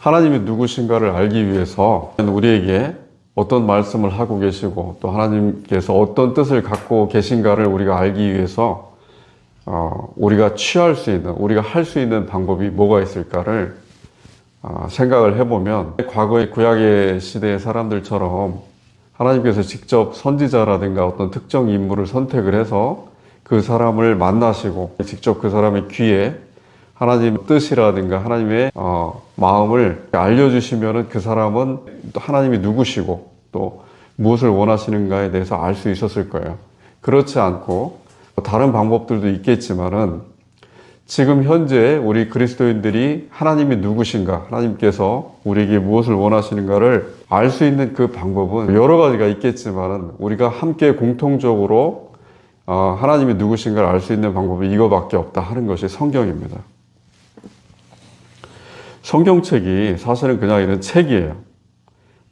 하나님이 누구신가를 알기 위해서 우리에게 어떤 말씀을 하고 계시고 또 하나님께서 어떤 뜻을 갖고 계신가를 우리가 알기 위해서 우리가 취할 수 있는, 우리가 할 수 있는 방법이 뭐가 있을까를 생각을 해보면, 과거의 구약의 시대의 사람들처럼 하나님께서 직접 선지자라든가 어떤 특정 인물을 선택을 해서 그 사람을 만나시고 직접 그 사람의 귀에 하나님의 뜻이라든가 하나님의 마음을 알려주시면은 그 사람은 또 하나님이 누구시고 또 무엇을 원하시는가에 대해서 알 수 있었을 거예요. 그렇지 않고 다른 방법들도 있겠지만은 지금 현재 우리 그리스도인들이 하나님이 누구신가, 하나님께서 우리에게 무엇을 원하시는가를 알 수 있는 그 방법은 여러 가지가 있겠지만은 우리가 함께 공통적으로 하나님이 누구신가를 알 수 있는 방법이 이거밖에 없다 하는 것이 성경입니다. 성경책이 사실은 그냥 이런 책이에요.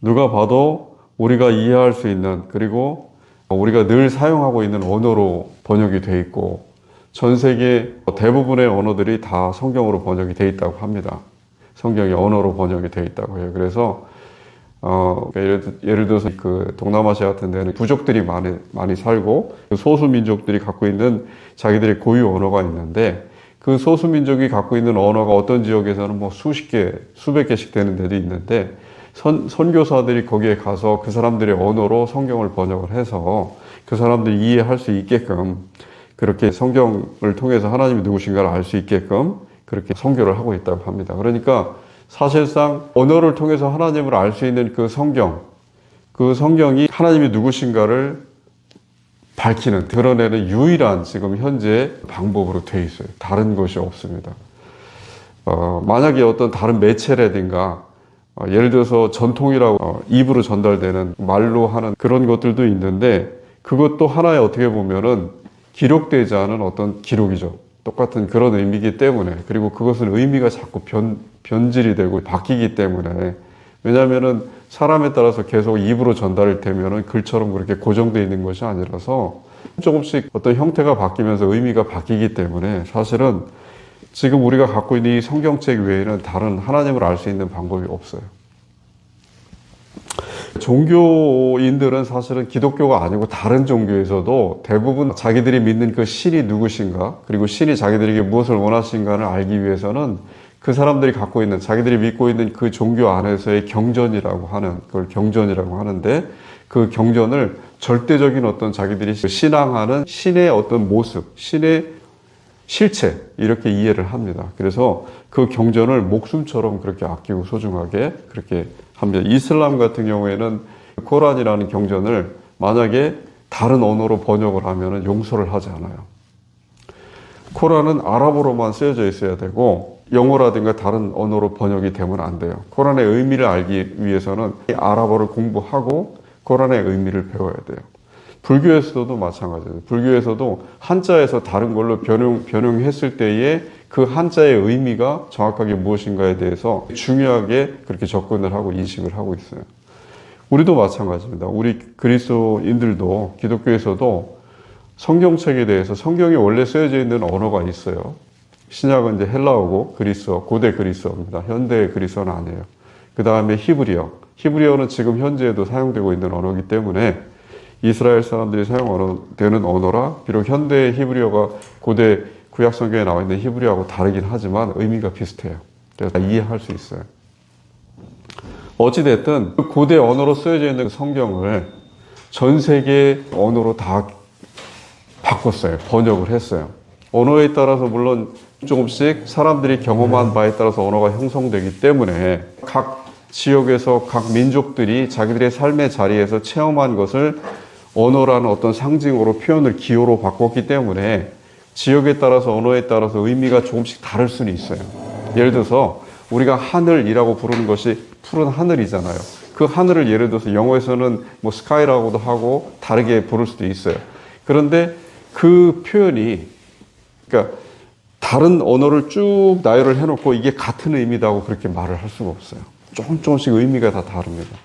누가 봐도 우리가 이해할 수 있는, 그리고 우리가 늘 사용하고 있는 언어로 번역이 되어 있고, 전 세계 대부분의 언어들이 다 성경으로 번역이 되어 있다고 합니다. 성경이 언어로 번역이 되어 있다고 해요. 그래서 예를 들어서 그 동남아시아 같은 데는 부족들이 많이 살고 소수 민족들이 갖고 있는 자기들의 고유 언어가 있는데, 그 소수 민족이 갖고 있는 언어가 어떤 지역에서는 뭐 수십 개, 수백 개씩 되는 데도 있는데, 선교사들이 거기에 가서 그 사람들의 언어로 성경을 번역을 해서 그 사람들이 이해할 수 있게끔, 그렇게 성경을 통해서 하나님이 누구신가를 알 수 있게끔 그렇게 선교를 하고 있다고 합니다. 그러니까 사실상 언어를 통해서 하나님을 알 수 있는 그 성경이 하나님이 누구신가를 밝히는, 드러내는 유일한 지금 현재 방법으로 되어 있어요. 다른 것이 없습니다. 만약에 어떤 다른 매체라든가 예를 들어서 전통이라고 입으로 전달되는 말로 하는 그런 것들도 있는데, 그것도 하나의 어떻게 보면은 기록되지 않은 어떤 기록이죠. 똑같은 그런 의미이기 때문에, 그리고 그것은 의미가 자꾸 변질이 되고 바뀌기 때문에, 왜냐하면은 사람에 따라서 계속 입으로 전달이 되면은 글처럼 그렇게 고정되어 있는 것이 아니라서 조금씩 어떤 형태가 바뀌면서 의미가 바뀌기 때문에, 사실은 지금 우리가 갖고 있는 이 성경책 외에는 다른 하나님을 알 수 있는 방법이 없어요. 종교인들은 사실은 기독교가 아니고 다른 종교에서도 대부분 자기들이 믿는 그 신이 누구신가, 그리고 신이 자기들에게 무엇을 원하신가를 알기 위해서는 그 사람들이 갖고 있는, 자기들이 믿고 있는 그 종교 안에서의 경전이라고 하는, 그걸 경전이라고 하는데, 그 경전을 절대적인 어떤 자기들이 신앙하는 신의 어떤 모습, 신의 실체, 이렇게 이해를 합니다. 그래서 그 경전을 목숨처럼 그렇게 아끼고 소중하게 그렇게 합니다. 이슬람 같은 경우에는 코란이라는 경전을 만약에 다른 언어로 번역을 하면 용서를 하지 않아요. 코란은 아랍어로만 쓰여져 있어야 되고, 영어라든가 다른 언어로 번역이 되면 안 돼요. 코란의 의미를 알기 위해서는 아랍어를 공부하고 코란의 의미를 배워야 돼요. 불교에서도 마찬가지예요. 불교에서도 한자에서 다른 걸로 변형했을 때에 그 한자의 의미가 정확하게 무엇인가에 대해서 중요하게 그렇게 접근을 하고 인식을 하고 있어요. 우리도 마찬가지입니다. 우리 그리스도인들도 기독교에서도 성경책에 대해서, 성경이 원래 쓰여져 있는 언어가 있어요. 신약은 이제 헬라어고 그리스어, 고대 그리스어입니다. 현대 그리스어는 아니에요. 그 다음에 히브리어. 히브리어는 지금 현재에도 사용되고 있는 언어이기 때문에 이스라엘 사람들이 사용되는 언어라, 비록 현대 히브리어가 고대 구약 성경에 나와 있는 히브리어하고 다르긴 하지만 의미가 비슷해요. 그래서 이해할 수 있어요. 어찌됐든 그 고대 언어로 쓰여져 있는 성경을 전 세계 언어로 다 바꿨어요. 번역을 했어요. 언어에 따라서 물론 조금씩 사람들이 경험한 바에 따라서 언어가 형성되기 때문에 각 지역에서 각 민족들이 자기들의 삶의 자리에서 체험한 것을 언어라는 어떤 상징으로 표현을 기호로 바꿨기 때문에 지역에 따라서, 언어에 따라서 의미가 조금씩 다를 수는 있어요. 예를 들어서 우리가 하늘이라고 부르는 것이 푸른 하늘이잖아요. 그 하늘을 예를 들어서 영어에서는 뭐 스카이라고도 하고 다르게 부를 수도 있어요. 그런데 그 표현이, 그러니까 다른 언어를 쭉 나열을 해놓고 이게 같은 의미다고 그렇게 말을 할 수가 없어요. 조금씩 의미가 다 다릅니다.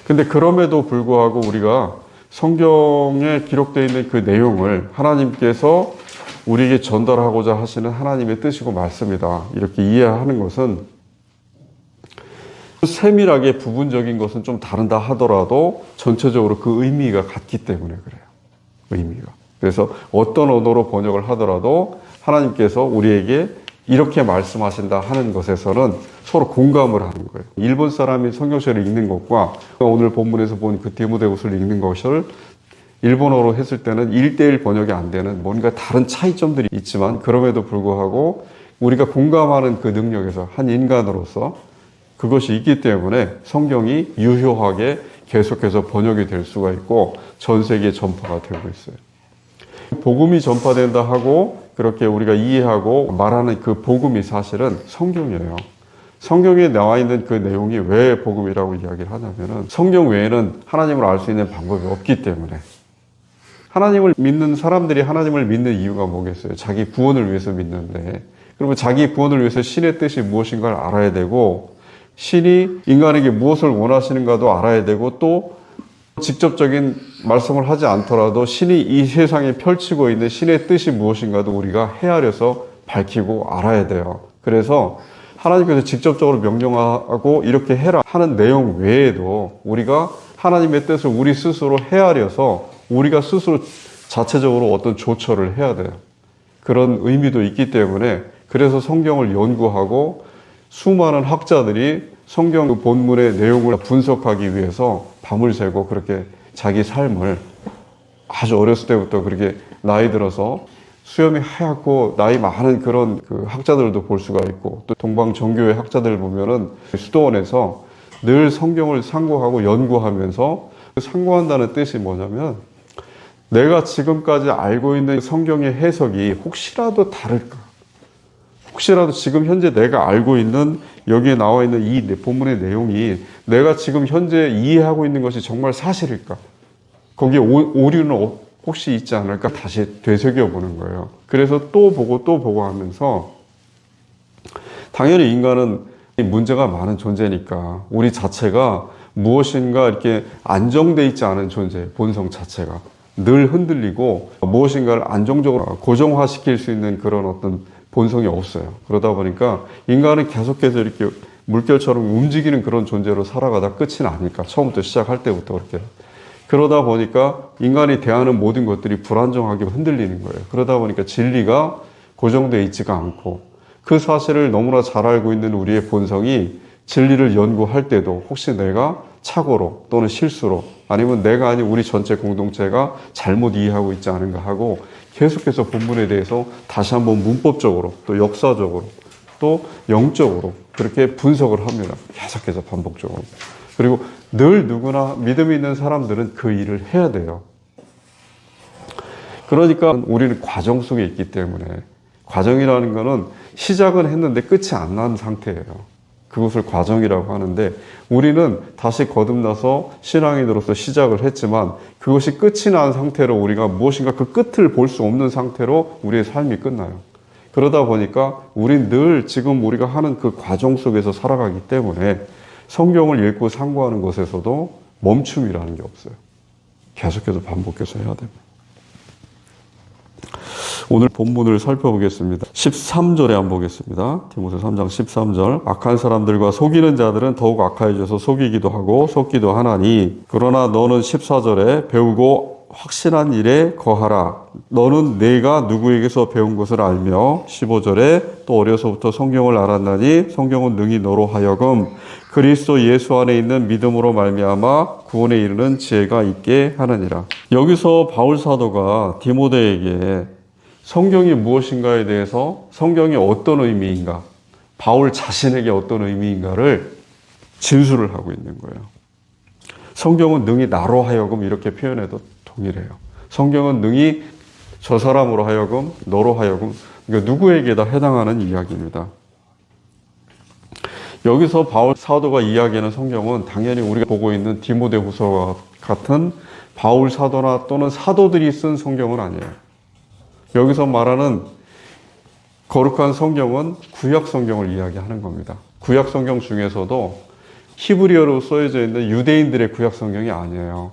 근데 그럼에도 불구하고 우리가 성경에 기록되어 있는 그 내용을 하나님께서 우리에게 전달하고자 하시는 하나님의 뜻이고 말씀이다, 이렇게 이해하는 것은 세밀하게 부분적인 것은 좀 다른다 하더라도 전체적으로 그 의미가 같기 때문에 그래요. 의미가. 그래서 어떤 언어로 번역을 하더라도 하나님께서 우리에게 이렇게 말씀하신다 하는 것에서는 서로 공감을 하는 거예요. 일본 사람이 성경책을 읽는 것과 오늘 본문에서 본 그 디모데후서를 읽는 것을 일본어로 했을 때는 1:1 번역이 안 되는 뭔가 다른 차이점들이 있지만 그럼에도 불구하고 우리가 공감하는 그 능력에서 한 인간으로서 그것이 있기 때문에 성경이 유효하게 계속해서 번역이 될 수가 있고 전 세계에 전파가 되고 있어요. 복음이 전파된다 하고 그렇게 우리가 이해하고 말하는 그 복음이 사실은 성경이에요. 성경에 나와 있는 그 내용이 왜 복음이라고 이야기를 하냐면은 성경 외에는 하나님을 알 수 있는 방법이 없기 때문에 하나님을 믿는 사람들이 하나님을 믿는 이유가 뭐겠어요? 자기 구원을 위해서 믿는데 그러면 자기 구원을 위해서 신의 뜻이 무엇인가를 알아야 되고 신이 인간에게 무엇을 원하시는가도 알아야 되고 또 직접적인 말씀을 하지 않더라도 신이 이 세상에 펼치고 있는 신의 뜻이 무엇인가도 우리가 헤아려서 밝히고 알아야 돼요. 그래서 하나님께서 직접적으로 명령하고 이렇게 해라 하는 내용 외에도 우리가 하나님의 뜻을 우리 스스로 헤아려서 우리가 스스로 자체적으로 어떤 조처를 해야 돼요. 그런 의미도 있기 때문에 그래서 성경을 연구하고 수많은 학자들이 성경 본문의 내용을 분석하기 위해서 밤을 새고 그렇게 자기 삶을 아주 어렸을 때부터 그렇게 나이 들어서 수염이 하얗고 나이 많은 그런 그 학자들도 볼 수가 있고 또 동방 정교회 학자들 보면은 수도원에서 늘 성경을 상고하고 연구하면서 상고한다는 뜻이 뭐냐면 내가 지금까지 알고 있는 성경의 해석이 혹시라도 다를까? 혹시라도 지금 현재 내가 알고 있는 여기에 나와 있는 이 본문의 내용이 내가 지금 현재 이해하고 있는 것이 정말 사실일까? 거기에 오류는 혹시 있지 않을까? 다시 되새겨보는 거예요. 그래서 또 보고 하면서 당연히 인간은 문제가 많은 존재니까 우리 자체가 무엇인가 이렇게 안정돼 있지 않은 존재, 본성 자체가 늘 흔들리고 무엇인가를 안정적으로 고정화시킬 수 있는 그런 어떤 본성이 없어요. 그러다 보니까 인간은 계속해서 이렇게 물결처럼 움직이는 그런 존재로 살아가다 끝이 나니까 처음부터 시작할 때부터 그렇게 그러다 보니까 인간이 대하는 모든 것들이 불안정하게 흔들리는 거예요. 그러다 보니까 진리가 고정되어 있지가 않고 그 사실을 너무나 잘 알고 있는 우리의 본성이 진리를 연구할 때도 혹시 내가 착오로 또는 실수로 아니면 내가 아닌 우리 전체 공동체가 잘못 이해하고 있지 않은가 하고 계속해서 본문에 대해서 다시 한번 문법적으로 또 역사적으로 또 영적으로 그렇게 분석을 합니다. 계속해서 반복적으로. 그리고 늘 누구나 믿음이 있는 사람들은 그 일을 해야 돼요. 그러니까 우리는 과정 속에 있기 때문에 과정이라는 거는 시작은 했는데 끝이 안 난 상태예요. 그것을 과정이라고 하는데 우리는 다시 거듭나서 신앙인으로서 시작을 했지만 그것이 끝이 난 상태로 우리가 무엇인가 그 끝을 볼 수 없는 상태로 우리의 삶이 끝나요. 그러다 보니까 우린 늘 지금 우리가 하는 그 과정 속에서 살아가기 때문에 성경을 읽고 상고하는 것에서도 멈춤이라는 게 없어요. 계속해서 반복해서 해야 됩니다. 오늘 본문을 살펴보겠습니다. 13절에 한번 보겠습니다. 디모데 3장 13절. 악한 사람들과 속이는 자들은 더욱 악하여져서 속이기도 하고 속기도 하나니 그러나 너는 14절에 배우고 확신한 일에 거하라. 너는 내가 누구에게서 배운 것을 알며 15절에 또 어려서부터 성경을 알았나니 성경은 능히 너로 하여금 그리스도 예수 안에 있는 믿음으로 말미암아 구원에 이르는 지혜가 있게 하느니라. 여기서 바울 사도가 디모데에게 성경이 무엇인가에 대해서 성경이 어떤 의미인가, 바울 자신에게 어떤 의미인가를 진술을 하고 있는 거예요. 성경은 능히 나로 하여금 이렇게 표현해도 동일해요. 성경은 능히 저 사람으로 하여금, 너로 하여금, 그러니까 누구에게다 해당하는 이야기입니다. 여기서 바울 사도가 이야기하는 성경은 당연히 우리가 보고 있는 디모데후서와 같은 바울 사도나 또는 사도들이 쓴 성경은 아니에요. 여기서 말하는 거룩한 성경은 구약 성경을 이야기하는 겁니다. 구약 성경 중에서도 히브리어로 써져 있는 유대인들의 구약 성경이 아니에요.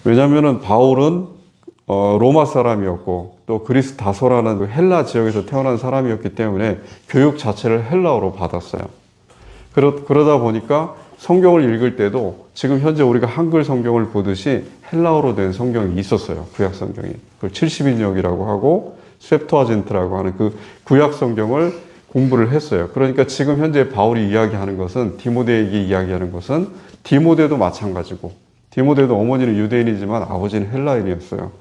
왜냐하면 바울은 로마 사람이었고 또 그리스 다소라는 헬라 지역에서 태어난 사람이었기 때문에 교육 자체를 헬라어로 받았어요. 그러다 보니까 성경을 읽을 때도 지금 현재 우리가 한글 성경을 보듯이 헬라어로 된 성경이 있었어요. 구약 성경이. 그걸 70인역이라고 하고 셉투아진트라고 하는 그 구약 성경을 공부를 했어요. 그러니까 지금 현재 바울이 이야기하는 것은, 디모데에게 이야기하는 것은, 디모데도 마찬가지고, 디모데도 어머니는 유대인이지만 아버지는 헬라인이었어요.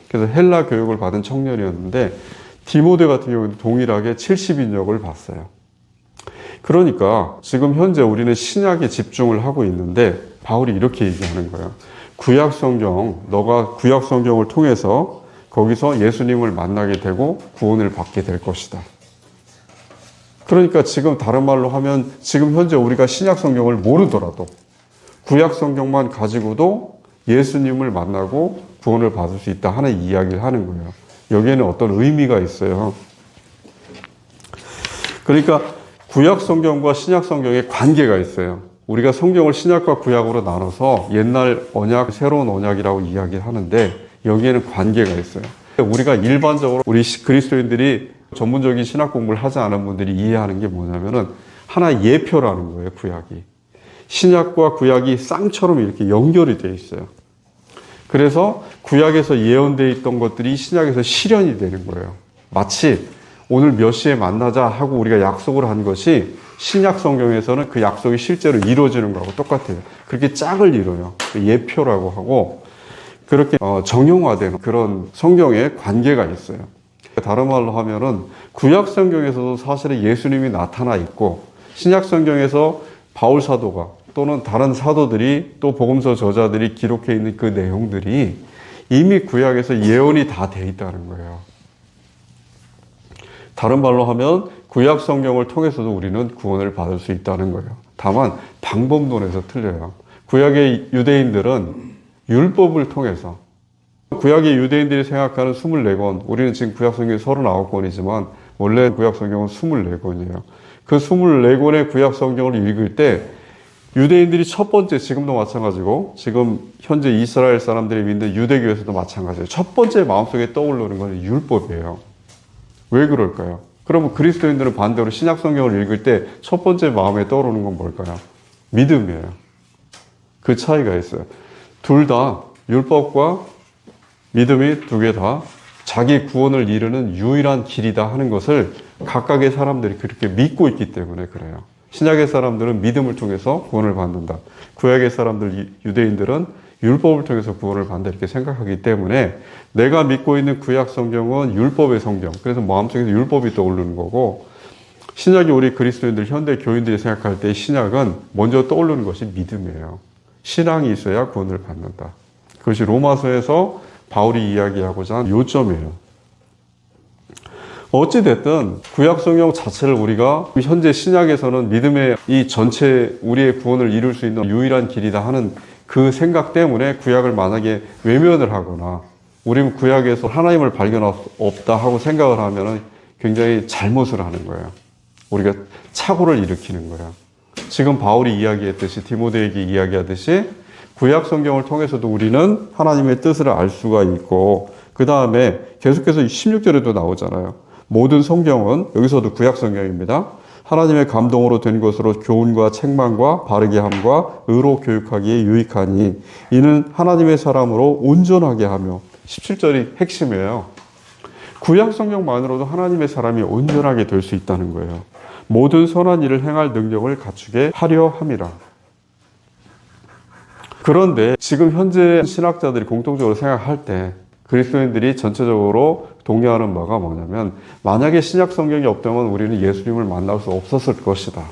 그래서 헬라 교육을 받은 청년이었는데 디모데 같은 경우는 동일하게 70인역을 봤어요. 그러니까 지금 현재 우리는 신약에 집중을 하고 있는데 바울이 이렇게 얘기하는 거예요. 구약 성경, 너가 구약 성경을 통해서 거기서 예수님을 만나게 되고 구원을 받게 될 것이다. 그러니까 지금 다른 말로 하면 지금 현재 우리가 신약 성경을 모르더라도 구약 성경만 가지고도 예수님을 만나고 구원을 받을 수 있다 하는 이야기를 하는 거예요. 여기에는 어떤 의미가 있어요. 그러니까 구약 성경과 신약 성경의 관계가 있어요. 우리가 성경을 신약과 구약으로 나눠서 옛날 언약, 새로운 언약이라고 이야기를 하는데 여기에는 관계가 있어요. 우리가 일반적으로 우리 그리스도인들이 전문적인 신학 공부를 하지 않은 분들이 이해하는 게 뭐냐면은 하나의 예표라는 거예요, 구약이. 신약과 구약이 쌍처럼 이렇게 연결이 되어 있어요. 그래서 구약에서 예언되어 있던 것들이 신약에서 실현이 되는 거예요. 마치 오늘 몇 시에 만나자 하고 우리가 약속을 한 것이 신약 성경에서는 그 약속이 실제로 이루어지는 거하고 똑같아요. 그렇게 짝을 이뤄요. 예표라고 하고 그렇게 정형화되는 그런 성경의 관계가 있어요. 다른 말로 하면은 구약 성경에서도 사실은 예수님이 나타나 있고 신약 성경에서 바울 사도가 또는 다른 사도들이 또 복음서 저자들이 기록해 있는 그 내용들이 이미 구약에서 예언이 다 돼 있다는 거예요. 다른 말로 하면 구약 성경을 통해서도 우리는 구원을 받을 수 있다는 거예요. 다만 방법론에서 틀려요. 구약의 유대인들은 율법을 통해서 구약의 유대인들이 생각하는 24권, 우리는 지금 구약 성경이 39권이지만 원래 구약 성경은 24권이에요. 그 24권의 구약 성경을 읽을 때 유대인들이 첫 번째, 지금도 마찬가지고 지금 현재 이스라엘 사람들이 믿는 유대교에서도 마찬가지예요. 첫 번째 마음속에 떠오르는 건 율법이에요. 왜 그럴까요? 그러면 그리스도인들은 반대로 신약 성경을 읽을 때 첫 번째 마음에 떠오르는 건 뭘까요? 믿음이에요. 그 차이가 있어요. 둘 다 율법과 믿음이 두 개 다 자기 구원을 이루는 유일한 길이다 하는 것을 각각의 사람들이 그렇게 믿고 있기 때문에 그래요. 신약의 사람들은 믿음을 통해서 구원을 받는다. 구약의 사람들, 유대인들은 율법을 통해서 구원을 받는다 이렇게 생각하기 때문에 내가 믿고 있는 구약 성경은 율법의 성경. 그래서 마음속에서 율법이 떠오르는 거고 신약이 우리 그리스도인들, 현대 교인들이 생각할 때 신약은 먼저 떠오르는 것이 믿음이에요. 신앙이 있어야 구원을 받는다. 그것이 로마서에서 바울이 이야기하고자 한 요점이에요. 어찌됐든 구약 성경 자체를 우리가 현재 신약에서는 믿음의 이 전체 우리의 구원을 이룰 수 있는 유일한 길이다 하는 그 생각 때문에 구약을 만약에 외면을 하거나 우리는 구약에서 하나님을 발견할 수 없다 하고 생각을 하면 굉장히 잘못을 하는 거예요. 우리가 착오를 일으키는 거예요. 지금 바울이 이야기했듯이 디모데에게 이야기하듯이 구약 성경을 통해서도 우리는 하나님의 뜻을 알 수가 있고 그 다음에 계속해서 16절에도 나오잖아요. 모든 성경은 여기서도 구약 성경입니다. 하나님의 감동으로 된 것으로 교훈과 책망과 바르게 함과 의로 교육하기에 유익하니 이는 하나님의 사람으로 온전하게 하며 17절이 핵심이에요. 구약 성경만으로도 하나님의 사람이 온전하게 될 수 있다는 거예요. 모든 선한 일을 행할 능력을 갖추게 하려 함이라. 그런데 지금 현재 신학자들이 공통적으로 생각할 때 그리스도인들이 전체적으로 동의하는 바가 뭐냐면 만약에 신약 성경이 없다면 우리는 예수님을 만날 수 없었을 것이다.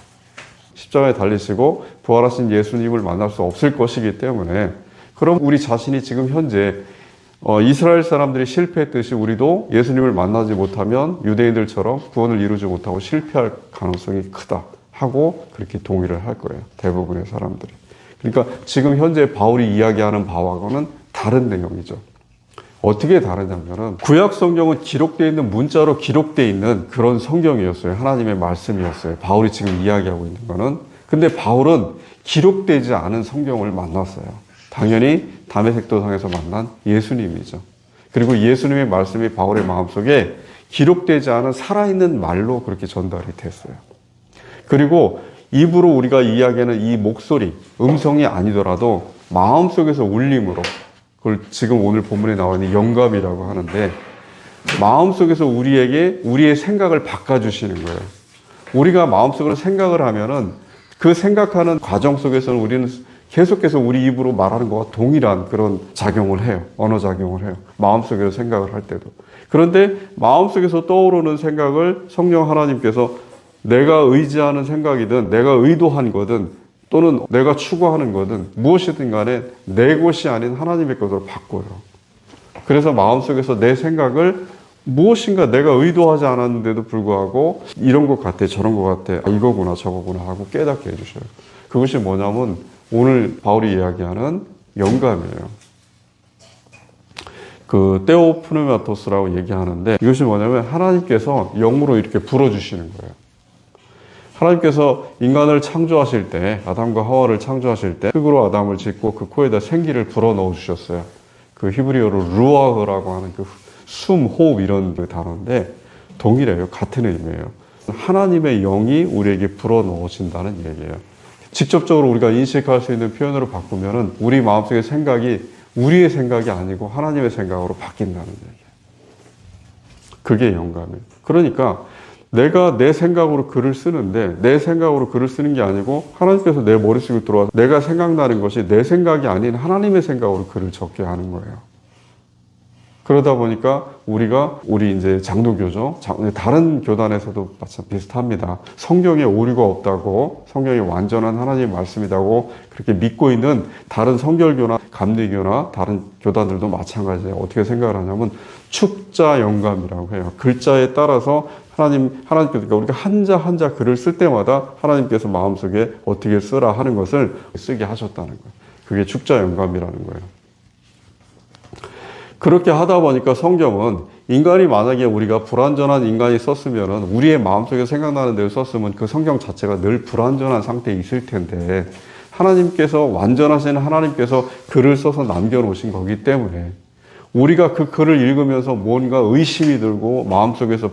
십자가에 달리시고 부활하신 예수님을 만날 수 없을 것이기 때문에 그럼 우리 자신이 지금 현재 이스라엘 사람들이 실패했듯이 우리도 예수님을 만나지 못하면 유대인들처럼 구원을 이루지 못하고 실패할 가능성이 크다 하고 그렇게 동의를 할 거예요. 대부분의 사람들이. 그러니까 지금 현재 바울이 이야기하는 바와는 다른 내용이죠. 어떻게 다르냐면은 구약 성경은 기록되어 있는 문자로 기록되어 있는 그런 성경이었어요. 하나님의 말씀이었어요. 바울이 지금 이야기하고 있는 거는. 근데 바울은 기록되지 않은 성경을 만났어요. 당연히 다메섹 도상에서 만난 예수님이죠. 그리고 예수님의 말씀이 바울의 마음속에 기록되지 않은 살아있는 말로 그렇게 전달이 됐어요. 그리고 입으로 우리가 이야기하는 이 목소리, 음성이 아니더라도 마음속에서 울림으로, 그걸 지금 오늘 본문에 나와 있는 영감이라고 하는데, 마음속에서 우리에게 우리의 생각을 바꿔주시는 거예요. 우리가 마음속으로 생각을 하면은 그 생각하는 과정 속에서는 우리는 계속해서 우리 입으로 말하는 것과 동일한 그런 작용을 해요. 언어 작용을 해요. 마음속에서 생각을 할 때도. 그런데 마음속에서 떠오르는 생각을 성령 하나님께서 내가 의지하는 생각이든 내가 의도한 거든 또는 내가 추구하는 거든 무엇이든 간에 내 것이 아닌 하나님의 것으로 바꿔요. 그래서 마음속에서 내 생각을 무엇인가 내가 의도하지 않았는데도 불구하고 이런 것 같아 저런 것 같아 이거구나 저거구나 하고 깨닫게 해주셔요. 그것이 뭐냐면 오늘 바울이 이야기하는 영감이에요. 그 테오프네마토스라고 얘기하는데 이것이 뭐냐면 하나님께서 영으로 이렇게 불어주시는 거예요. 하나님께서 인간을 창조하실 때 아담과 하와를 창조하실 때 흙으로 아담을 짓고 그 코에다 생기를 불어넣어 주셨어요. 그 히브리어로 루아흐라고 하는 그 숨, 호흡 이런 그 단어인데 동일해요. 같은 의미예요. 하나님의 영이 우리에게 불어넣어진다는 얘기예요. 직접적으로 우리가 인식할 수 있는 표현으로 바꾸면은 우리 마음속의 생각이 우리의 생각이 아니고 하나님의 생각으로 바뀐다는 얘기예요. 그게 영감이에요. 그러니까 내가 내 생각으로 글을 쓰는데 내 생각으로 글을 쓰는 게 아니고 하나님께서 내 머릿속에 들어와서 내가 생각나는 것이 내 생각이 아닌 하나님의 생각으로 글을 적게 하는 거예요. 그러다 보니까 우리 이제 장로교죠. 다른 교단에서도 마찬가지 비슷합니다. 성경에 오류가 없다고, 성경이 완전한 하나님의 말씀이라고 그렇게 믿고 있는 다른 성결교나 감리교나 다른 교단들도 마찬가지예요. 어떻게 생각을 하냐면 축자 영감이라고 해요. 글자에 따라서 하나님께서 그러니까 우리가 한자 한자 글을 쓸 때마다 하나님께서 마음속에 어떻게 쓰라 하는 것을 쓰게 하셨다는 거예요. 그게 축자 영감이라는 거예요. 그렇게 하다 보니까 성경은 인간이 만약에 우리가 불완전한 인간이 썼으면은 우리의 마음속에 생각나는 대로 썼으면 그 성경 자체가 늘 불완전한 상태에 있을 텐데 하나님께서 완전하신 하나님께서 글을 써서 남겨놓으신 거기 때문에 우리가 그 글을 읽으면서 뭔가 의심이 들고 마음속에서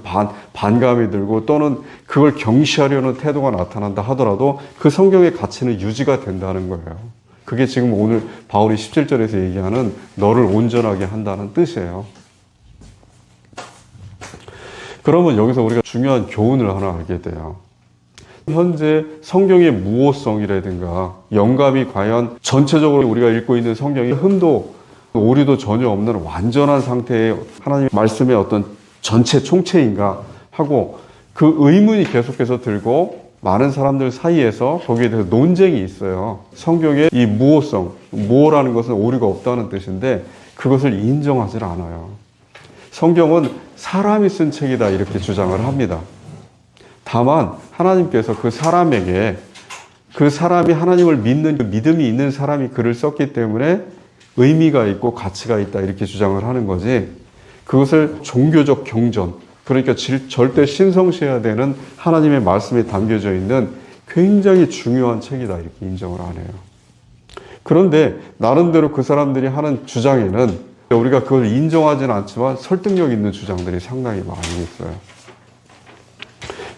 반감이 들고 또는 그걸 경시하려는 태도가 나타난다 하더라도 그 성경의 가치는 유지가 된다는 거예요. 그게 지금 오늘 바울이 17절에서 얘기하는 너를 온전하게 한다는 뜻이에요. 그러면 여기서 우리가 중요한 교훈을 하나 알게 돼요. 현재 성경의 무호성이라든가 영감이 과연 전체적으로 우리가 읽고 있는 성경이 흠도 오류도 전혀 없는 완전한 상태의 하나님의 말씀의 어떤 전체 총체인가 하고 그 의문이 계속해서 들고 많은 사람들 사이에서 거기에 대해서 논쟁이 있어요. 성경의 이 무호성, 무호라는 것은 오류가 없다는 뜻인데 그것을 인정하지 않아요. 성경은 사람이 쓴 책이다 이렇게 주장을 합니다. 다만 하나님께서 그 사람에게 그 사람이 하나님을 믿는 그 믿음이 있는 사람이 글을 썼기 때문에 의미가 있고 가치가 있다 이렇게 주장을 하는 거지 그것을 종교적 경전 그러니까 절대 신성시해야 되는 하나님의 말씀에 담겨져 있는 굉장히 중요한 책이다 이렇게 인정을 안 해요. 그런데 나름대로 그 사람들이 하는 주장에는 우리가 그걸 인정하지는 않지만 설득력 있는 주장들이 상당히 많이 있어요.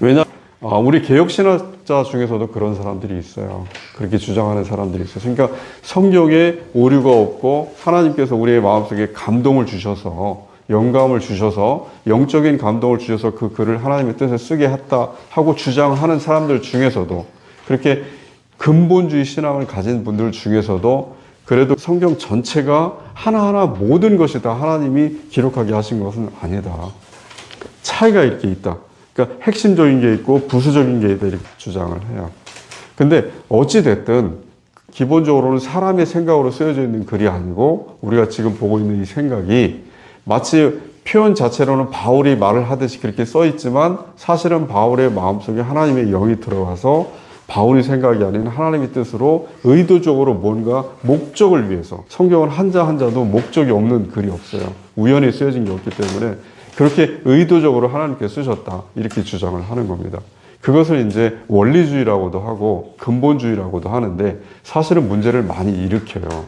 왜냐 우리 개혁신학자 중에서도 그런 사람들이 있어요. 그렇게 주장하는 사람들이 있어요. 그러니까 성경에 오류가 없고 하나님께서 우리의 마음속에 감동을 주셔서 영감을 주셔서 영적인 감동을 주셔서 그 글을 하나님의 뜻에 쓰게 했다 하고 주장하는 사람들 중에서도 그렇게 근본주의 신앙을 가진 분들 중에서도 그래도 성경 전체가 하나하나 모든 것이 다 하나님이 기록하게 하신 것은 아니다. 차이가 이렇게 있다. 그러니까 핵심적인 게 있고 부수적인 게 있다 이렇게 주장을 해요. 근데 어찌됐든 기본적으로는 사람의 생각으로 쓰여져 있는 글이 아니고 우리가 지금 보고 있는 이 생각이 마치 표현 자체로는 바울이 말을 하듯이 그렇게 써 있지만 사실은 바울의 마음속에 하나님의 영이 들어가서 바울의 생각이 아닌 하나님의 뜻으로 의도적으로 뭔가 목적을 위해서 성경은 한자 한자도 목적이 없는 글이 없어요. 우연히 쓰여진 게 없기 때문에 그렇게 의도적으로 하나님께 쓰셨다 이렇게 주장을 하는 겁니다. 그것을 이제 원리주의라고도 하고 근본주의라고도 하는데 사실은 문제를 많이 일으켜요.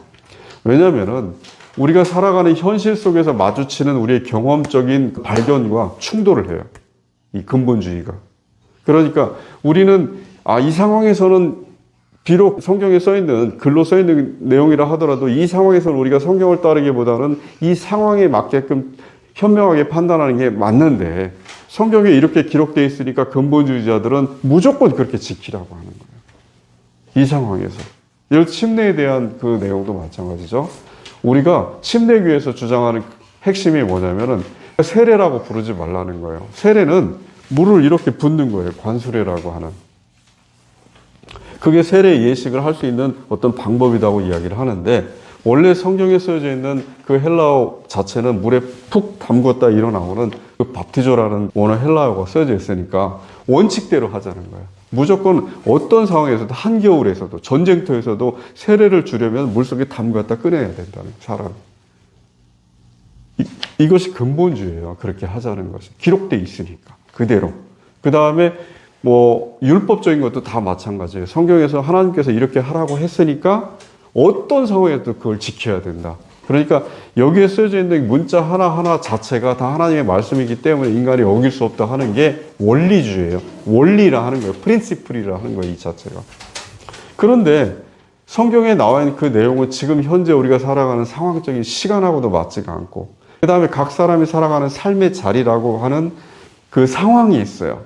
왜냐하면은 우리가 살아가는 현실 속에서 마주치는 우리의 경험적인 발견과 충돌을 해요. 이 근본주의가. 그러니까 우리는 이 상황에서는 비록 성경에 써있는, 글로 써있는 내용이라 하더라도 이 상황에서는 우리가 성경을 따르기보다는 이 상황에 맞게끔 현명하게 판단하는 게 맞는데, 성경에 이렇게 기록되어 있으니까 근본주의자들은 무조건 그렇게 지키라고 하는 거예요. 이 상황에서. 예를 들어 침례에 대한 그 내용도 마찬가지죠. 우리가 침례교에서 주장하는 핵심이 뭐냐면은 세례라고 부르지 말라는 거예요. 세례는 물을 이렇게 붓는 거예요. 관수례라고 하는. 그게 세례 예식을 할 수 있는 어떤 방법이라고 이야기를 하는데, 원래 성경에 쓰여져 있는 그 헬라어 자체는 물에 푹 담궜다 일어나오는 그 밥티조라는 원어 헬라어가 쓰여져 있으니까 원칙대로 하자는 거예요. 무조건 어떤 상황에서도, 한겨울에서도, 전쟁터에서도 세례를 주려면 물속에 담갔다 꺼내야 된다는, 사람. 이것이 근본주의예요. 그렇게 하자는 것이. 기록되어 있으니까. 그대로. 그 다음에 율법적인 것도 다 마찬가지예요. 성경에서 하나님께서 이렇게 하라고 했으니까 어떤 상황에도 그걸 지켜야 된다. 그러니까 여기에 쓰여져 있는 문자 하나하나 자체가 다 하나님의 말씀이기 때문에 인간이 어길 수 없다 하는 게 원리주의예요. 원리라 하는 거예요. 프린시플이라 하는 거예요. 이 자체가. 그런데 성경에 나와 있는 그 내용은 지금 현재 우리가 살아가는 상황적인 시간하고도 맞지가 않고, 그 다음에 각 사람이 살아가는 삶의 자리라고 하는 그 상황이 있어요.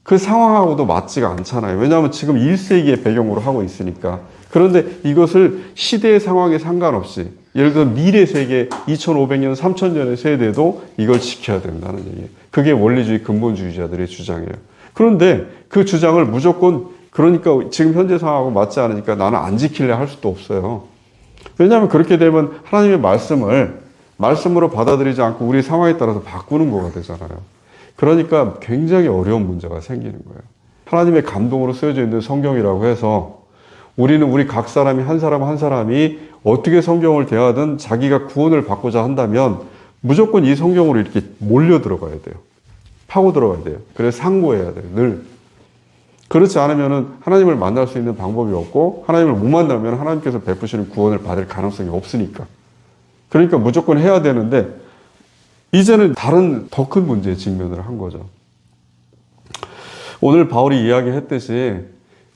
그 상황하고도 맞지가 않잖아요. 왜냐하면 지금 1세기의 배경으로 하고 있으니까. 그런데 이것을 시대의 상황에 상관없이, 예를 들어 미래 세계 2500년, 3000년의 세대도 이걸 지켜야 된다는 얘기예요. 그게 원리주의 근본주의자들의 주장이에요. 그런데 그 주장을 무조건, 그러니까 지금 현재 상황하고 맞지 않으니까 나는 안 지킬래 할 수도 없어요. 왜냐하면 그렇게 되면 하나님의 말씀으로 받아들이지 않고 우리 상황에 따라서 바꾸는 거가 되잖아요. 그러니까 굉장히 어려운 문제가 생기는 거예요. 하나님의 감동으로 쓰여져 있는 성경이라고 해서 우리는 우리 각 사람이 한 사람 한 사람이 어떻게 성경을 대하든 자기가 구원을 받고자 한다면 무조건 이 성경으로 이렇게 몰려 들어가야 돼요. 파고 들어가야 돼요. 그래서 상고해야 돼요. 늘. 그렇지 않으면 하나님을 만날 수 있는 방법이 없고, 하나님을 못 만나면 하나님께서 베푸시는 구원을 받을 가능성이 없으니까. 그러니까 무조건 해야 되는데, 이제는 다른 더 큰 문제에 직면을 한 거죠. 오늘 바울이 이야기했듯이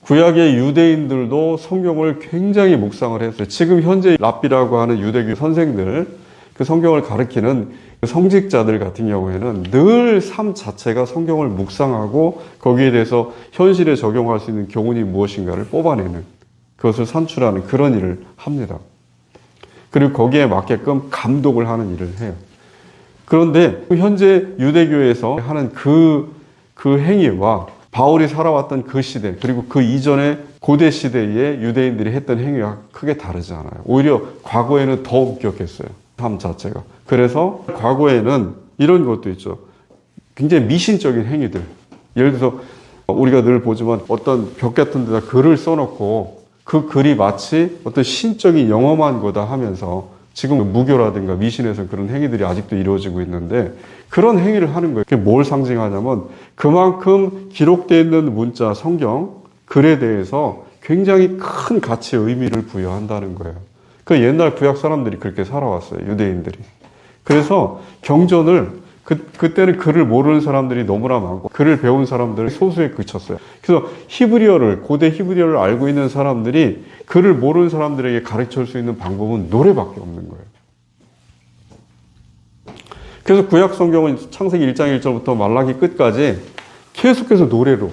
구약의 유대인들도 성경을 굉장히 묵상을 했어요. 지금 현재 랍비라고 하는 유대교 선생들, 그 성경을 가르치는 성직자들 같은 경우에는 늘 삶 자체가 성경을 묵상하고 거기에 대해서 현실에 적용할 수 있는 교훈이 무엇인가를 뽑아내는, 그것을 산출하는 그런 일을 합니다. 그리고 거기에 맞게끔 감독을 하는 일을 해요. 그런데 현재 유대교에서 하는 그 행위와 바울이 살아왔던 그 시대, 그리고 그 이전의 고대 시대에 유대인들이 했던 행위와 크게 다르지 않아요. 오히려 과거에는 더 엄격했어요. 삶 자체가. 그래서 과거에는 이런 것도 있죠. 굉장히 미신적인 행위들. 예를 들어서 우리가 늘 보지만 어떤 벽 같은 데다 글을 써놓고 그 글이 마치 어떤 신적인 영험한 거다 하면서, 지금 무교라든가 미신에서 그런 행위들이 아직도 이루어지고 있는데 그런 행위를 하는 거예요. 그게 뭘 상징하냐면 그만큼 기록되어 있는 문자, 성경, 글에 대해서 굉장히 큰 가치의 의미를 부여한다는 거예요. 그 옛날 구약 사람들이 그렇게 살아왔어요. 유대인들이. 그래서 경전을 그때는 글을 모르는 사람들이 너무나 많고 글을 배운 사람들이 소수에 그쳤어요. 그래서 고대 히브리어를 알고 있는 사람들이 글을 모르는 사람들에게 가르칠 수 있는 방법은 노래밖에 없는 거예요. 그래서 구약 성경은 창세기 1장 1절부터 말라기 끝까지 계속해서 노래로,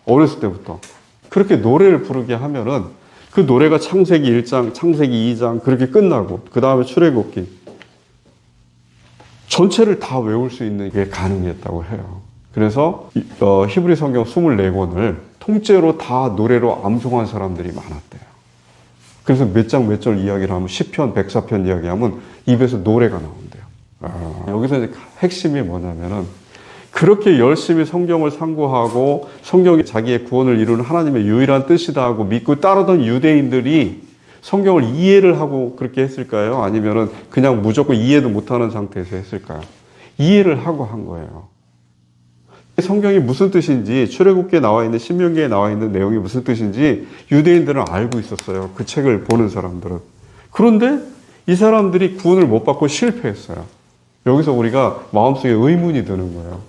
어렸을 때부터 그렇게 노래를 부르게 하면은 그 노래가 창세기 1장, 창세기 2장 그렇게 끝나고 그 다음에 출애굽기 전체를 다 외울 수 있는 게 가능했다고 해요. 그래서 히브리 성경 24권을 통째로 다 노래로 암송한 사람들이 많았대요. 그래서 몇 장 몇 절 이야기를 하면 10편, 104편 이야기하면 입에서 노래가 나온대요. 여기서 이제 핵심이 뭐냐면은 그렇게 열심히 성경을 상고하고 성경이 자기의 구원을 이루는 하나님의 유일한 뜻이다 하고 믿고 따르던 유대인들이 성경을 이해를 하고 그렇게 했을까요? 아니면은 그냥 무조건 이해도 못하는 상태에서 했을까요? 이해를 하고 한 거예요. 성경이 무슨 뜻인지, 출애굽기에 나와 있는, 신명기에 나와 있는 내용이 무슨 뜻인지 유대인들은 알고 있었어요. 그 책을 보는 사람들은. 그런데 이 사람들이 구원을 못 받고 실패했어요. 여기서 우리가 마음속에 의문이 드는 거예요.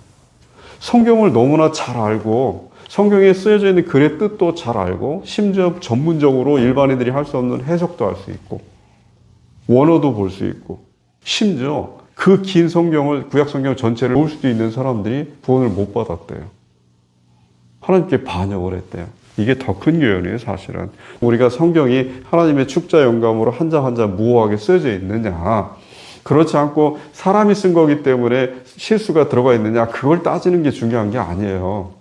성경을 너무나 잘 알고 성경에 쓰여져 있는 글의 뜻도 잘 알고 심지어 전문적으로 일반인들이 할 수 없는 해석도 할 수 있고 원어도 볼 수 있고 심지어 그 긴 성경을 구약 성경 전체를 볼 수도 있는 사람들이 구원을 못 받았대요. 하나님께 반역을 했대요. 이게 더 큰 교훈이에요, 사실은. 우리가 성경이 하나님의 축자 영감으로 한 장 한 장 무호하게 쓰여져 있느냐, 그렇지 않고 사람이 쓴 거기 때문에 실수가 들어가 있느냐, 그걸 따지는 게 중요한 게 아니에요.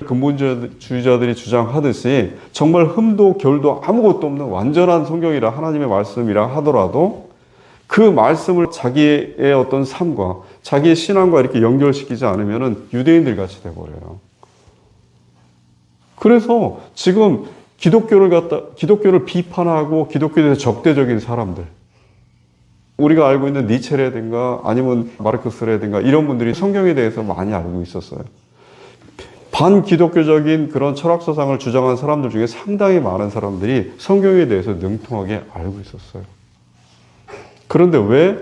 근본주의자들이 주장하듯이 정말 흠도 결도 아무것도 없는 완전한 성경이라 하나님의 말씀이라 하더라도 그 말씀을 자기의 어떤 삶과 자기의 신앙과 이렇게 연결시키지 않으면 유대인들 같이 돼버려요. 그래서 지금 기독교를 비판하고 기독교에 대해서 적대적인 사람들, 우리가 알고 있는 니체라든가 아니면 마르크스라든가 이런 분들이 성경에 대해서 많이 알고 있었어요. 반기독교적인 그런 철학서상을 주장한 사람들 중에 상당히 많은 사람들이 성경에 대해서 능통하게 알고 있었어요. 그런데 왜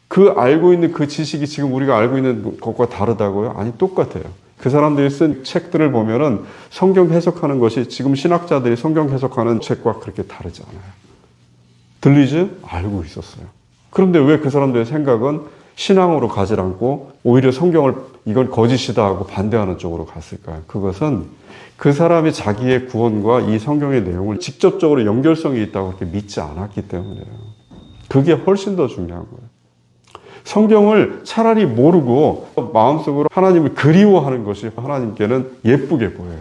그 알고 있는 그 지식이 지금 우리가 알고 있는 것과 다르다고요? 아니, 똑같아요. 그 사람들이 쓴 책들을 보면은 성경 해석하는 것이 지금 신학자들이 성경 해석하는 책과 그렇게 다르지 않아요. 들리지? 알고 있었어요. 그런데 왜 그 사람들의 생각은 신앙으로 가지 않고 오히려 성경을 이건 거짓이다 하고 반대하는 쪽으로 갔을까요? 그것은 그 사람이 자기의 구원과 이 성경의 내용을 직접적으로 연결성이 있다고 그렇게 믿지 않았기 때문이에요. 그게 훨씬 더 중요한 거예요. 성경을 차라리 모르고 마음속으로 하나님을 그리워하는 것이 하나님께는 예쁘게 보여요.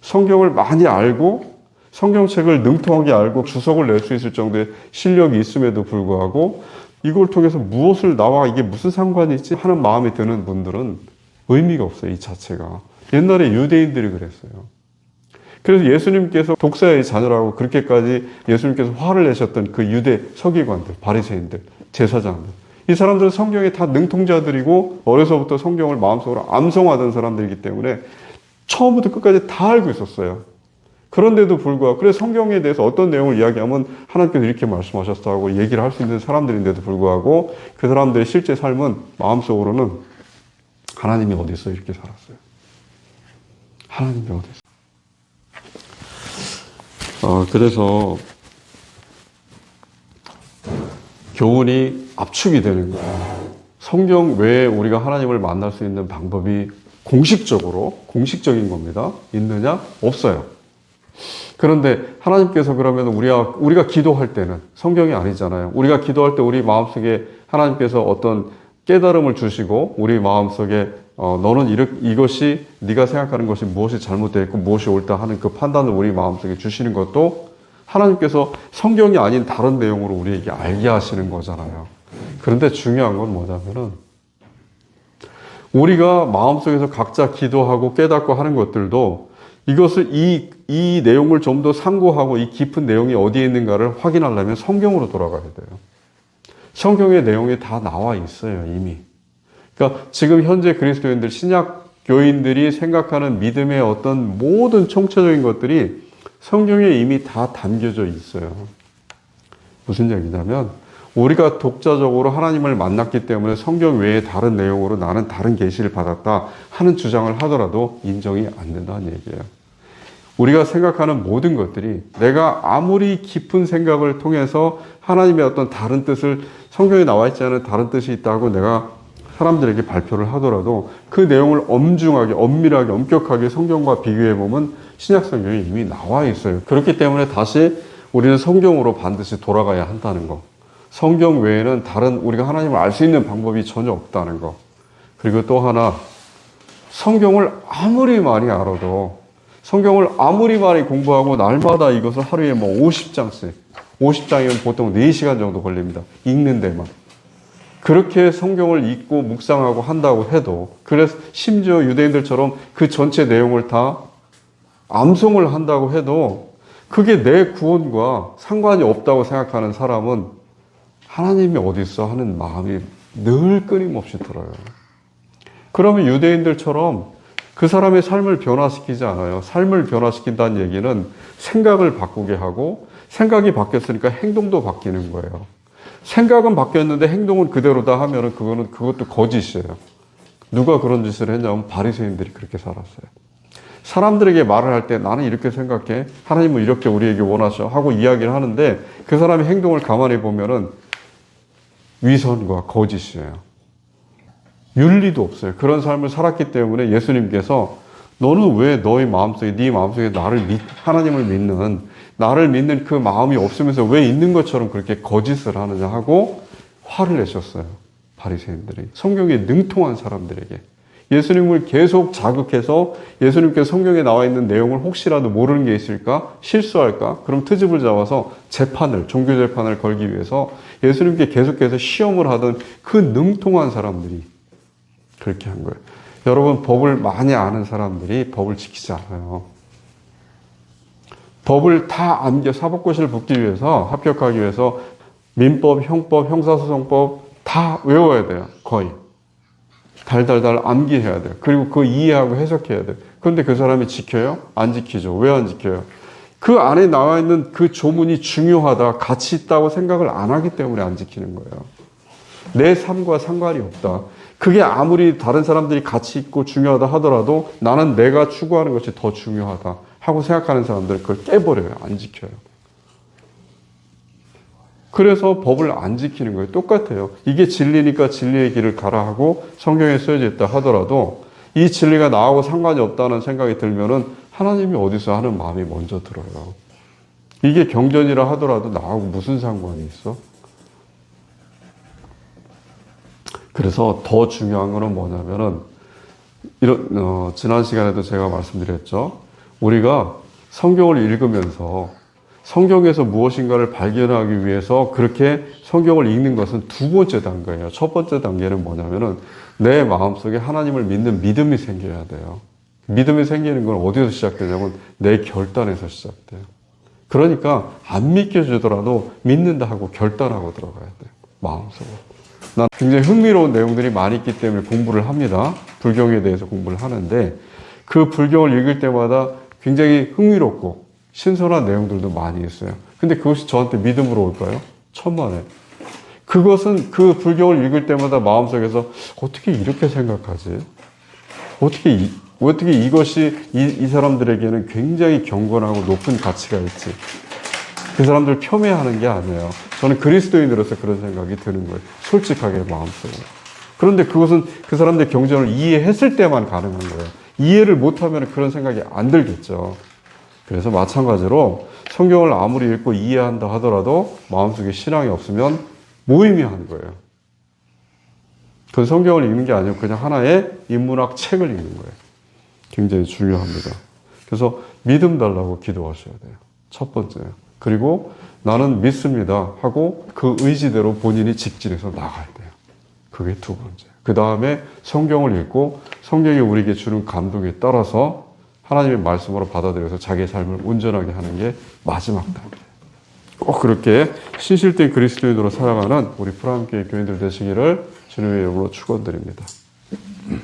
성경을 많이 알고 성경책을 능통하게 알고 주석을 낼 수 있을 정도의 실력이 있음에도 불구하고 이걸 통해서 무엇을 나와 이게 무슨 상관이 있지 하는 마음이 드는 분들은 의미가 없어요. 이 자체가. 옛날에 유대인들이 그랬어요. 그래서 예수님께서 독사의 자녀라고 그렇게까지 예수님께서 화를 내셨던 그 유대 서기관들, 바리새인들, 제사장들, 이 사람들은 성경에 다 능통자들이고 어려서부터 성경을 마음속으로 암송하던 사람들이기 때문에 처음부터 끝까지 다 알고 있었어요. 그런데도 불구하고, 그래서 성경에 대해서 어떤 내용을 이야기하면 하나님께서 이렇게 말씀하셨다 하고 얘기를 할 수 있는 사람들인데도 불구하고 그 사람들의 실제 삶은 마음속으로는 하나님이 어디 있어 이렇게 살았어요. 하나님이 어디 있어. 그래서 교훈이 압축이 되는 거예요. 성경 외에 우리가 하나님을 만날 수 있는 방법이 공식적인 겁니다. 있느냐? 없어요. 그런데 하나님께서 그러면 우리가 기도할 때는 성경이 아니잖아요. 우리가 기도할 때 우리 마음속에 하나님께서 어떤 깨달음을 주시고 우리 마음속에 너는 이것이 네가 생각하는 것이 무엇이 잘못되어 있고 무엇이 옳다 하는 그 판단을 우리 마음속에 주시는 것도 하나님께서 성경이 아닌 다른 내용으로 우리에게 알게 하시는 거잖아요. 그런데 중요한 건 뭐냐면은 우리가 마음속에서 각자 기도하고 깨닫고 하는 것들도 이것을 이 내용을 좀 더 상고하고 이 깊은 내용이 어디에 있는가를 확인하려면 성경으로 돌아가야 돼요. 성경의 내용이 다 나와 있어요, 이미. 그러니까 지금 현재 그리스도인들, 신약 교인들이 생각하는 믿음의 어떤 모든 총체적인 것들이 성경에 이미 다 담겨져 있어요. 무슨 얘기냐면 우리가 독자적으로 하나님을 만났기 때문에 성경 외에 다른 내용으로 나는 다른 계시를 받았다 하는 주장을 하더라도 인정이 안 된다는 얘기예요. 우리가 생각하는 모든 것들이 내가 아무리 깊은 생각을 통해서 하나님의 어떤 다른 뜻을 성경에 나와 있지 않은 다른 뜻이 있다고 내가 사람들에게 발표를 하더라도 그 내용을 엄중하게, 엄밀하게, 엄격하게 성경과 비교해보면 신약 성경에 이미 나와 있어요. 그렇기 때문에 다시 우리는 성경으로 반드시 돌아가야 한다는 거. 성경 외에는 다른 우리가 하나님을 알 수 있는 방법이 전혀 없다는 거. 그리고 또 하나, 성경을 아무리 많이 알아도 성경을 아무리 많이 공부하고 날마다 이것을 하루에 50장씩, 50장이면 보통 4시간 정도 걸립니다. 읽는 데만. 그렇게 성경을 읽고 묵상하고 한다고 해도, 그래서 심지어 유대인들처럼 그 전체 내용을 다 암송을 한다고 해도 그게 내 구원과 상관이 없다고 생각하는 사람은 하나님이 어디 있어 하는 마음이 늘 끊임없이 들어요. 그러면 유대인들처럼 그 사람의 삶을 변화시키지 않아요. 삶을 변화시킨다는 얘기는 생각을 바꾸게 하고 생각이 바뀌었으니까 행동도 바뀌는 거예요. 생각은 바뀌었는데 행동은 그대로다 하면은 그것도 거짓이에요. 누가 그런 짓을 했냐면 바리새인들이 그렇게 살았어요. 사람들에게 말을 할 때 나는 이렇게 생각해. 하나님은 이렇게 우리에게 원하셔. 하고 이야기를 하는데 그 사람의 행동을 가만히 보면은 위선과 거짓이에요. 윤리도 없어요. 그런 삶을 살았기 때문에 예수님께서 너는 왜 너의 마음속에, 네 마음속에 하나님을 믿는, 나를 믿는 그 마음이 없으면서 왜 있는 것처럼 그렇게 거짓을 하느냐 하고 화를 내셨어요. 바리새인들이. 성경에 능통한 사람들에게. 예수님을 계속 자극해서 예수님께서 성경에 나와 있는 내용을 혹시라도 모르는 게 있을까? 실수할까? 그럼 트집을 잡아서 종교 재판을 걸기 위해서 예수님께 계속해서 시험을 하던 그 능통한 사람들이 그렇게 한 거예요. 여러분, 법을 많이 아는 사람들이 법을 지키지 않아요. 법을 다 사법고시를 붙기 위해서, 합격하기 위해서 민법, 형법, 형사소송법 다 외워야 돼요. 거의. 달달달 암기해야 돼요. 그리고 그거 이해하고 해석해야 돼요. 그런데 그 사람이 지켜요? 안 지키죠. 왜 안 지켜요? 그 안에 나와 있는 그 조문이 중요하다, 가치 있다고 생각을 안 하기 때문에 안 지키는 거예요. 내 삶과 상관이 없다. 그게 아무리 다른 사람들이 가치 있고 중요하다 하더라도 나는 내가 추구하는 것이 더 중요하다 하고 생각하는 사람들은 그걸 깨버려요. 안 지켜요. 그래서 법을 안 지키는 거예요. 똑같아요. 이게 진리니까 진리의 길을 가라 하고 성경에 쓰여져 있다 하더라도 이 진리가 나하고 상관이 없다는 생각이 들면은 하나님이 어디서 하는 마음이 먼저 들어요. 이게 경전이라 하더라도 나하고 무슨 상관이 있어? 그래서 더 중요한 거는 뭐냐면은 지난 시간에도 제가 말씀드렸죠. 우리가 성경을 읽으면서 성경에서 무엇인가를 발견하기 위해서 그렇게 성경을 읽는 것은 두 번째 단계예요. 첫 번째 단계는 뭐냐면은 내 마음속에 하나님을 믿는 믿음이 생겨야 돼요. 믿음이 생기는 건 어디서 시작되냐면 내 결단에서 시작돼요. 그러니까 안 믿겨지더라도 믿는다 하고 결단하고 들어가야 돼요. 마음속으로. 난 굉장히 흥미로운 내용들이 많이 있기 때문에 공부를 합니다. 불경에 대해서 공부를 하는데 그 불경을 읽을 때마다 굉장히 흥미롭고 신선한 내용들도 많이 있어요. 근데 그것이 저한테 믿음으로 올까요? 천만에. 그것은 그 불경을 읽을 때마다 마음속에서 어떻게 이렇게 생각하지? 어떻게 이것이 이 사람들에게는 굉장히 경건하고 높은 가치가 있지? 그 사람들 폄훼하는 게 아니에요. 저는 그리스도인으로서 그런 생각이 드는 거예요. 솔직하게 마음속으로. 그런데 그것은 그 사람들의 경전을 이해했을 때만 가능한 거예요. 이해를 못하면 그런 생각이 안 들겠죠. 그래서 마찬가지로 성경을 아무리 읽고 이해한다 하더라도 마음속에 신앙이 없으면 무의미한 거예요. 그건 성경을 읽는 게 아니고 그냥 하나의 인문학 책을 읽는 거예요. 굉장히 중요합니다. 그래서 믿음 달라고 기도하셔야 돼요. 첫 번째요. 그리고 나는 믿습니다 하고 그 의지대로 본인이 직진해서 나가야 돼요. 그게 두 번째. 그 다음에 성경을 읽고 성경이 우리에게 주는 감동에 따라서 하나님의 말씀으로 받아들여서 자기의 삶을 온전하게 하는 게 마지막 단계예요. 꼭 그렇게 신실된 그리스도인으로 살아가는 우리 프라임교회 교인들 되시기를 주님의 이름으로 축원드립니다.